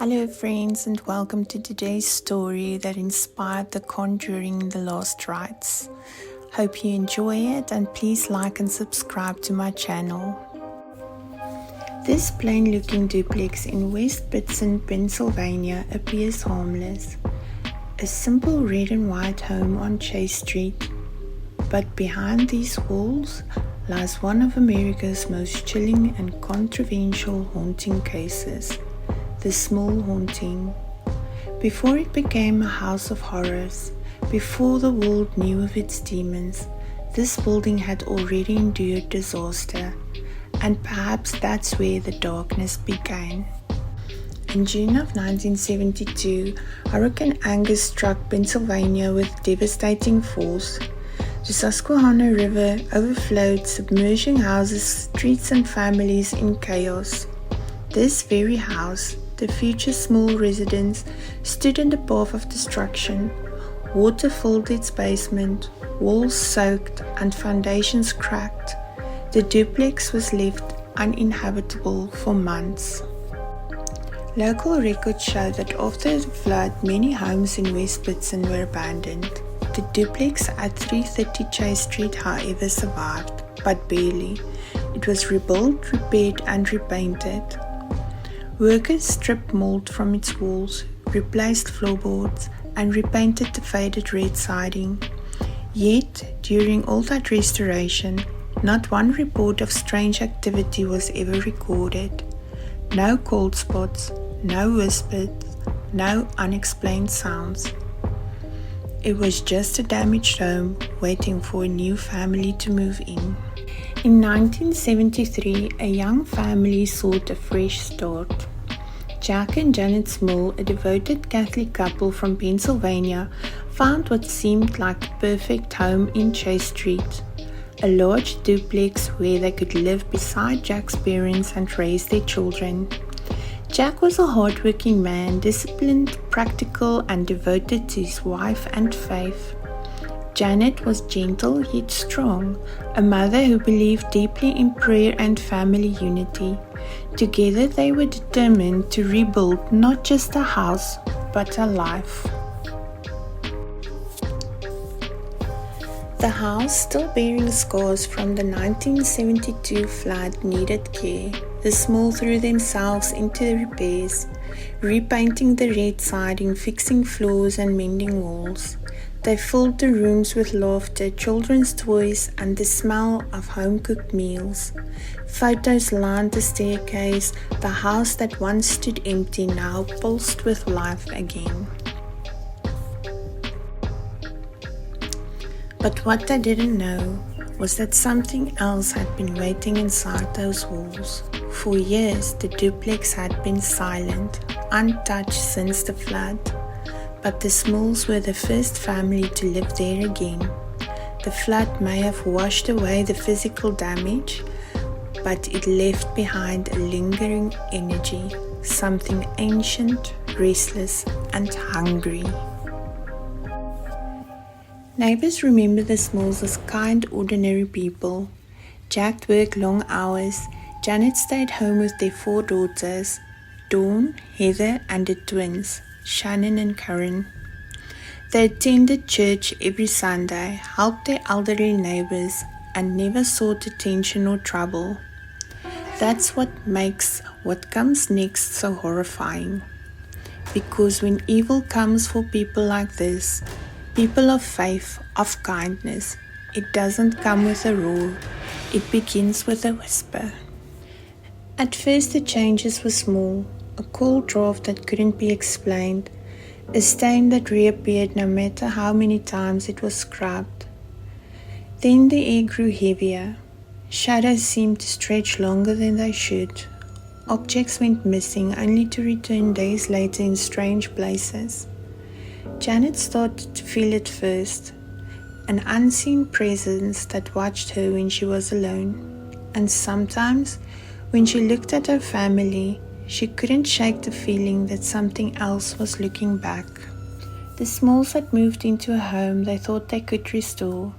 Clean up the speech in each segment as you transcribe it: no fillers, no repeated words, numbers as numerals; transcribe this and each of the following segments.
Hello friends, and welcome to today's story that inspired the Conjuring The Last Rites. Hope you enjoy it, and please like and subscribe to my channel. This plain looking duplex in West Pittston, Pennsylvania appears harmless. A simple red and white home on Chase Street. But behind these walls lies one of America's most chilling and controversial haunting cases. The Smurl haunting. Before it became a house of horrors, before the world knew of its demons, this building had already endured disaster, and perhaps that's where the darkness began. In June of 1972, Hurricane Angus struck Pennsylvania with devastating force. The Susquehanna River overflowed, submerging houses, streets, and families in chaos. This very house, the future Smurl residence, stood in the path of destruction. Water filled its basement, walls soaked and foundations cracked. The duplex was left uninhabitable for months. Local records show that after the flood, many homes in West Pittston were abandoned. The duplex at 330 Chase Street, however, survived, but barely. It was rebuilt, repaired, and repainted. Workers stripped mold from its walls, replaced floorboards, and repainted the faded red siding. Yet, during all that restoration, not one report of strange activity was ever recorded. No cold spots, no whispers, no unexplained sounds. It was just a damaged home waiting for a new family to move in. In 1973, a young family sought a fresh start. Jack and Janet Smurl, a devoted Catholic couple from Pennsylvania, found what seemed like the perfect home in Chase Street. A large duplex where they could live beside Jack's parents and raise their children. Jack was a hard-working man, disciplined, practical, and devoted to his wife and faith. Janet was gentle yet strong, a mother who believed deeply in prayer and family unity. Together they were determined to rebuild not just a house, but a life. The house, still bearing scars from the 1972 flood, needed care. The Smurl threw themselves into the repairs, repainting the red siding, fixing floors, and mending walls. They filled the rooms with laughter, children's toys, and the smell of home-cooked meals. Photos lined the staircase. The house that once stood empty now pulsed with life again. But what they didn't know was that something else had been waiting inside those walls. For years, the duplex had been silent, untouched since the flood. But the Smurls were the first family to live there again. The flood may have washed away the physical damage, but it left behind a lingering energy, something ancient, restless, and hungry. Neighbors remember the Smurls as kind, ordinary people. Jack worked long hours. Janet stayed home with their 4 daughters, Dawn, Heather, and the twins, Shannon and Karen. They attended church every Sunday, helped their elderly neighbors, and never sought attention or trouble. That's what makes what comes next so horrifying. Because when evil comes for people like this, people of faith, of kindness, it doesn't come with a roar, it begins with a whisper. At first the changes were small, a cold draft that couldn't be explained, a stain that reappeared no matter how many times it was scrubbed. Then the air grew heavier. Shadows seemed to stretch longer than they should. Objects went missing, only to return days later in strange places. Janet started to feel it first, an unseen presence that watched her when she was alone. And sometimes, when she looked at her family, she couldn't shake the feeling that something else was looking back. The Smurls had moved into a home they thought they could restore,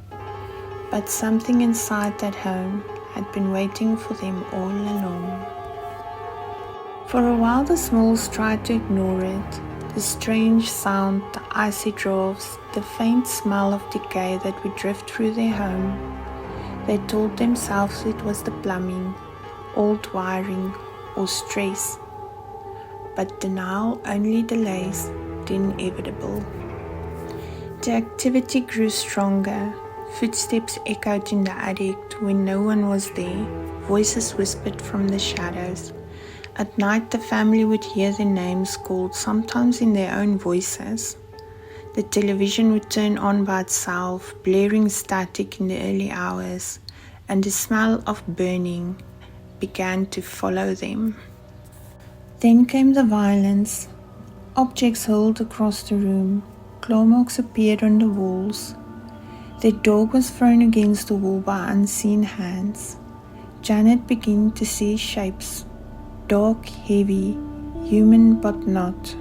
but something inside that home had been waiting for them all along. For a while the Smurls tried to ignore it. The strange sound, the icy drafts, the faint smell of decay that would drift through their home. They told themselves it was the plumbing, old wiring, or stress. But denial only delays the inevitable. The activity grew stronger. Footsteps echoed in the attic when no one was there. Voices whispered from the shadows. At night the family would hear their names called, sometimes in their own voices. The television would turn on by itself, blaring static in the early hours, and the smell of burning began to follow them. Then came the violence. Objects hurled across the room. Claw marks appeared on the walls. Their dog was thrown against the wall by unseen hands. Janet began to see shapes, dark, heavy, human but not.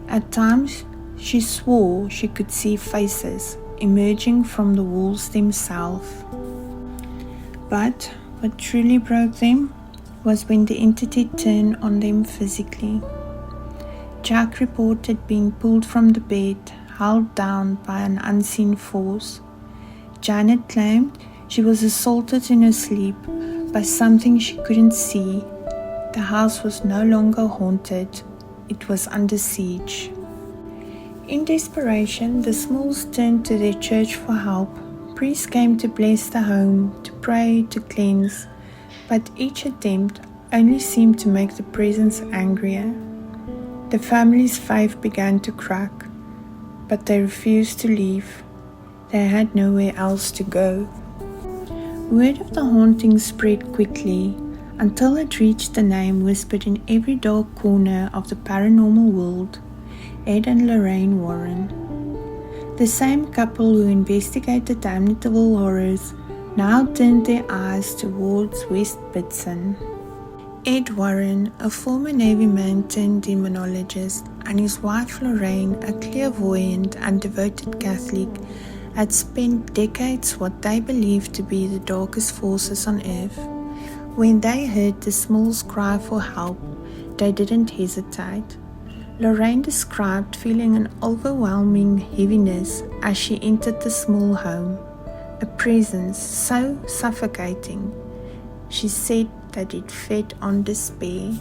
At times, she swore she could see faces emerging from the walls themselves. But what truly broke them was when the entity turned on them physically. Jack reported being pulled from the bed, held down by an unseen force. Janet claimed she was assaulted in her sleep by something she couldn't see. The house was no longer haunted, it was under siege. In desperation, the Smurls turned to their church for help. Priests came to bless the home, to pray, to cleanse, but each attempt only seemed to make the presence angrier. The family's faith began to crack, but they refused to leave. They had nowhere else to go. Word of the haunting spread quickly until it reached the name whispered in every dark corner of the paranormal world, Ed and Lorraine Warren. The same couple who investigated the Amityville horrors now turned their eyes towards West Bitson. Ed Warren, a former Navy man turned demonologist, and his wife Lorraine, a clairvoyant and devoted Catholic, had spent decades what they believed to be the darkest forces on earth. When they heard the Smurls cry for help, they didn't hesitate. Lorraine described feeling an overwhelming heaviness as she entered the small home, a presence so suffocating. She said that it fed on despair.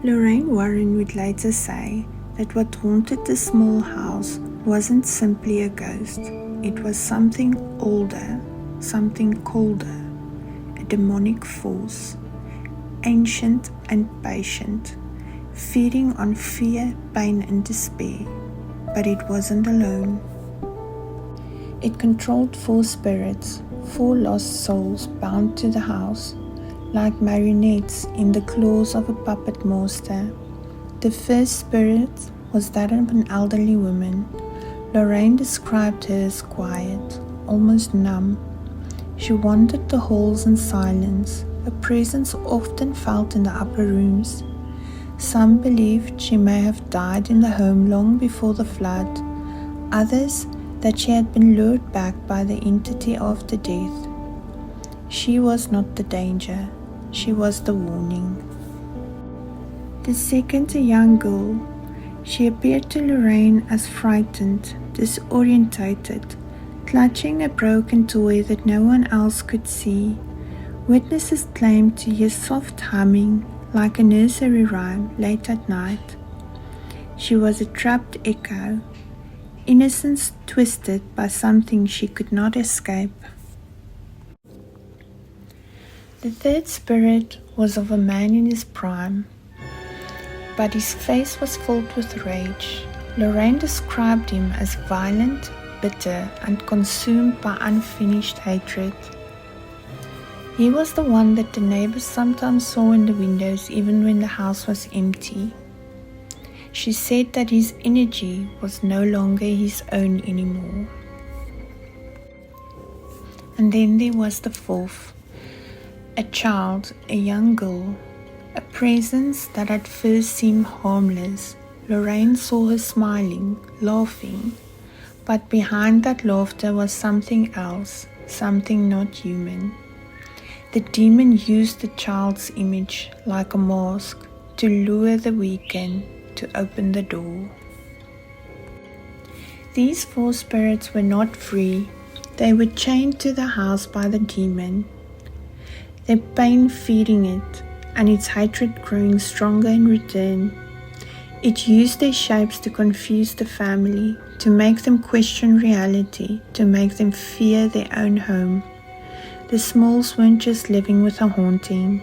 Lorraine Warren would later say that what haunted the small house wasn't simply a ghost. It was something older, something colder, a demonic force, ancient and patient, feeding on fear, pain and despair. But it wasn't alone. It controlled 4 spirits, 4 lost souls bound to the house, like marionettes in the claws of a puppet master. The first spirit was that of an elderly woman. Lorraine described her as quiet, almost numb. She wandered the halls in silence, a presence often felt in the upper rooms. Some believed she may have died in the home long before the flood, others that she had been lured back by the entity after death. She was not the danger, she was the warning. The second, a young girl. She appeared to Lorraine as frightened, disorientated, clutching a broken toy that no one else could see. Witnesses claimed to hear soft humming, like a nursery rhyme, late at night. She was a trapped echo, innocence twisted by something she could not escape. The third spirit was of a man in his prime, but his face was filled with rage. Lorraine described him as violent, bitter, and consumed by unfinished hatred. He was the one that the neighbors sometimes saw in the windows even when the house was empty. She said that his energy was no longer his own anymore. And then there was the fourth, a child, a young girl, a presence that at first seemed harmless. Lorraine saw her smiling, laughing, but behind that laughter was something else, something not human. The demon used the child's image like a mask to lure the weekend to open the door. These 4 spirits were not free. They were chained to the house by the demon, their pain feeding it, and its hatred growing stronger in return. It used their shapes to confuse the family, to make them question reality, to make them fear their own home. The Smurls weren't just living with a haunting.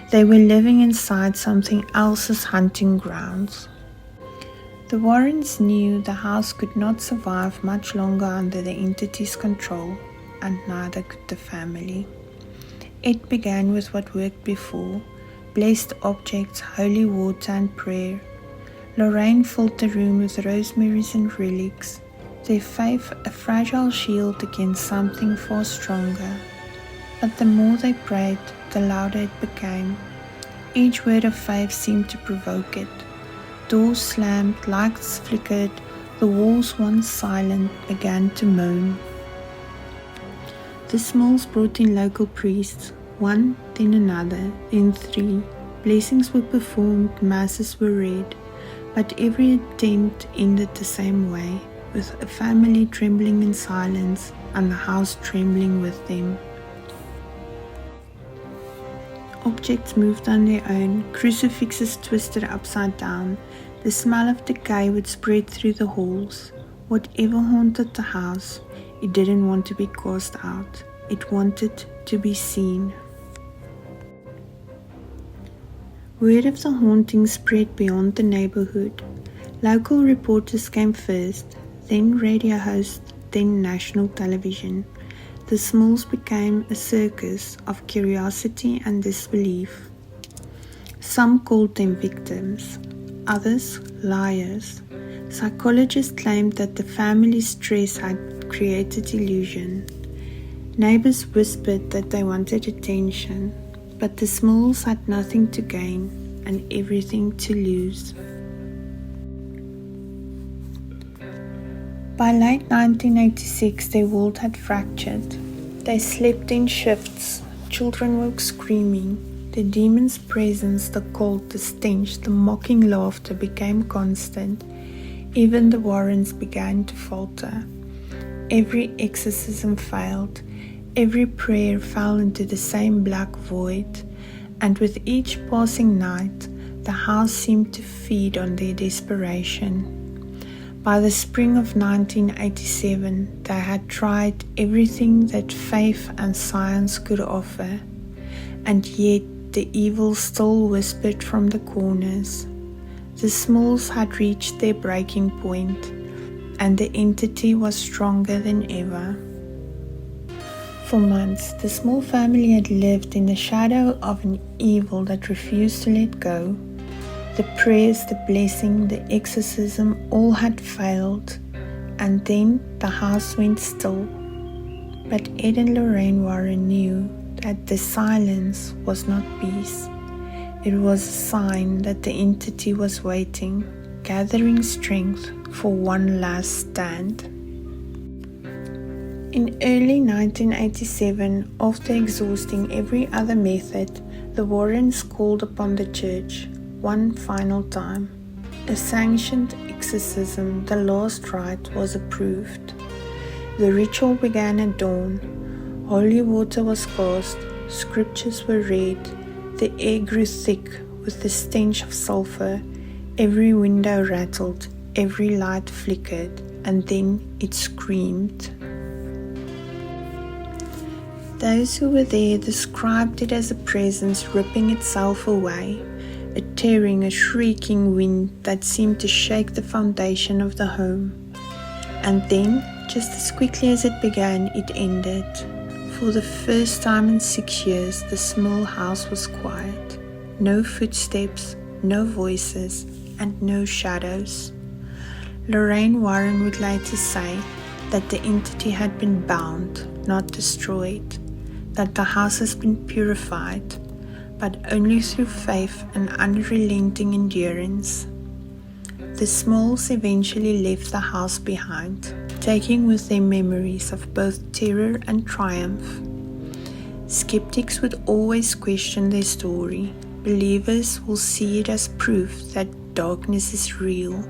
They were living inside something else's hunting grounds. The Warrens knew the house could not survive much longer under the entity's control, and neither could the family. It began with what worked before: blessed objects, holy water and prayer. Lorraine filled the room with rosemaries and relics, their faith a fragile shield against something far stronger. But the more they prayed, the louder it became. Each word of faith seemed to provoke it. Doors slammed, lights flickered, the walls once silent began to moan. The Smurls brought in local priests, one, then another, then 3. Blessings were performed, masses were read, but every attempt ended the same way, with a family trembling in silence and the house trembling with them. Objects moved on their own, crucifixes twisted upside down. The smell of decay would spread through the halls. Whatever haunted the house, it didn't want to be cast out. It wanted to be seen. Word of the haunting spread beyond the neighborhood. Local reporters came first, then radio hosts, then national television. The Smurls became a circus of curiosity and disbelief. Some called them victims, others liars. Psychologists claimed that the family's stress had created illusion. Neighbors whispered that they wanted attention, but the Smurls had nothing to gain and everything to lose. By late 1986, their world had fractured. They slept in shifts. Children woke screaming. The demon's presence, the cold, the stench, the mocking laughter became constant. Even the Warrens began to falter. Every exorcism failed. Every prayer fell into the same black void. And with each passing night, the house seemed to feed on their desperation. By the spring of 1987, they had tried everything that faith and science could offer, and yet the evil still whispered from the corners. The Smurls had reached their breaking point, and the entity was stronger than ever. For months, the Smurl family had lived in the shadow of an evil that refused to let go. The prayers, the blessing, the exorcism, all had failed, and then the house went still. But Ed and Lorraine Warren knew that the silence was not peace. It was a sign that the entity was waiting, gathering strength for one last stand. In early 1987, after exhausting every other method, the Warrens called upon the church one final time. A sanctioned exorcism, the last rite, was approved. The ritual began at dawn. Holy water was cast, scriptures were read, the air grew thick with the stench of sulfur, every window rattled, every light flickered, and then it screamed. Those who were there described it as a presence ripping itself away, a tearing, a shrieking wind that seemed to shake the foundation of the home. And then, just as quickly as it began, it ended. For the first time in 6 years, the small house was quiet. No footsteps, no voices, and no shadows. Lorraine Warren would later say that the entity had been bound, not destroyed, that the house has been purified, but only through faith and unrelenting endurance. The Smurls eventually left the house behind, taking with them memories of both terror and triumph. Skeptics would always question their story. Believers will see it as proof that darkness is real.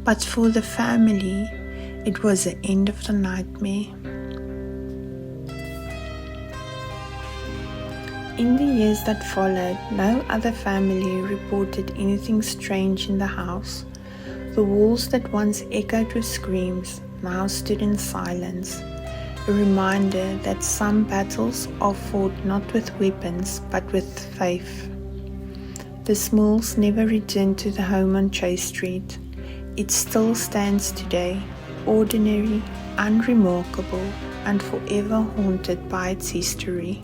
But for the family, it was the end of the nightmare. In the years that followed, no other family reported anything strange in the house. The walls that once echoed with screams now stood in silence, a reminder that some battles are fought not with weapons but with faith. The Smurls never returned to the home on Chase Street. It still stands today, ordinary, unremarkable, and forever haunted by its history.